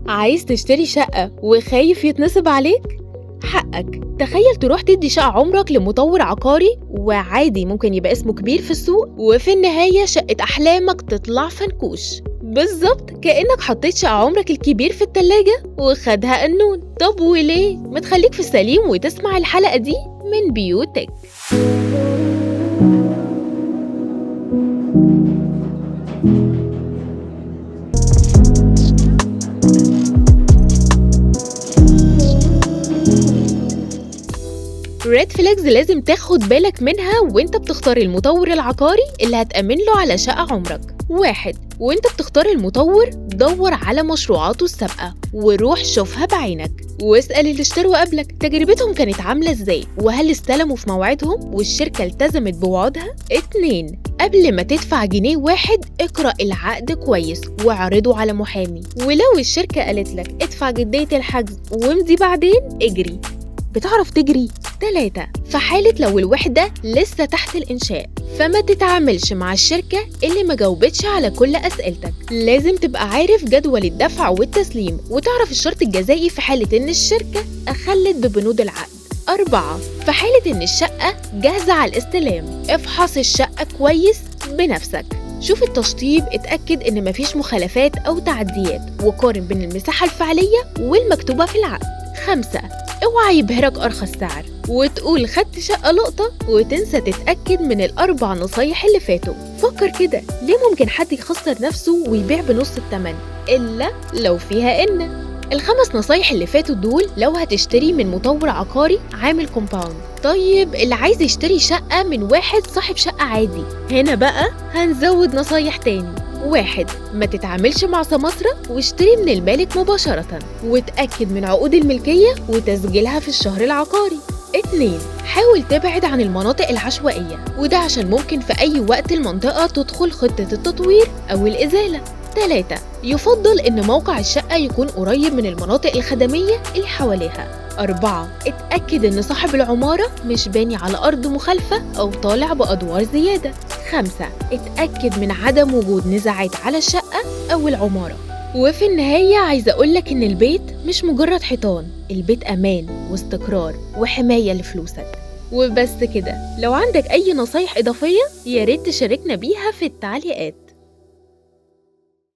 عايز تشتري شقة وخايف يتنصب عليك؟ حقك. تخيل تروح تدي شقة عمرك لمطور عقاري وعادي ممكن يبقى اسمه كبير في السوق، وفي النهاية شقة أحلامك تطلع فنكوش. بالظبط كأنك حطيت شقة عمرك الكبير في التلاجة وخدها قنون. طب وليه؟ ما تخليك في السليم وتسمع الحلقة دي من بيوتك. ريد فلاجز لازم تاخد بالك منها وانت بتختار المطور العقاري اللي هتأمن له على شقة عمرك. 1. وانت بتختار المطور دور على مشروعاته السابقة وروح شوفها بعينك، واسأل اللي اشتروا قبلك تجربتهم كانت عاملة ازاي، وهل استلموا في موعدهم والشركة التزمت بوعودها. 2. قبل ما تدفع جنيه واحد اقرأ العقد كويس واعرضه على محامي، ولو الشركة قالت لك ادفع جدية الحجز وامضي بعدين اجري. بتعرف تجري؟ 3. في حالة لو الوحدة لسه تحت الإنشاء فما تتعاملش مع الشركة اللي ما جاوبتش على كل أسئلتك. لازم تبقى عارف جدول الدفع والتسليم وتعرف الشرط الجزائي في حالة إن الشركة أخلت ببنود العقد. 4. في حالة إن الشقة جاهزة على الاستلام افحص الشقة كويس بنفسك، شوف التشطيب، اتأكد إن مفيش مخالفات أو تعديات، وقارن بين المساحة الفعلية والمكتوبة في العقد. 5. اوعى يبهرك أرخص سعر وتقول خدت شقة لقطة وتنسى تتأكد من ال4 نصايح اللي فاتوا. فكر كده، ليه ممكن حد يخسر نفسه ويبيع بنص الثمن إلا لو فيها إن ال5 نصايح اللي فاتوا دول لو هتشتري من مطور عقاري عامل كومباوند. طيب اللي عايز يشتري شقة من واحد صاحب شقة عادي، هنا بقى هنزود نصايح تاني. 1. ما تتعاملش مع سماسرة واشتري من المالك مباشرة وتأكد من عقود الملكية وتسجيلها في الشهر العقاري. 2. حاول تبعد عن المناطق العشوائية، وده عشان ممكن في أي وقت المنطقة تدخل خطة التطوير أو الإزالة. 3. يفضل إن موقع الشقة يكون قريب من المناطق الخدمية اللي حواليها. 4. اتأكد إن صاحب العمارة مش باني على أرض مخالفة أو طالع بأدوار زيادة. 5. اتأكد من عدم وجود نزاعات على الشقة أو العمارة. وفي النهاية عايزة أقولك إن البيت مش مجرد حيطان، البيت أمان واستقرار وحماية لفلوسك. وبس كده، لو عندك أي نصايح إضافية ياريت تشاركنا بيها في التعليقات.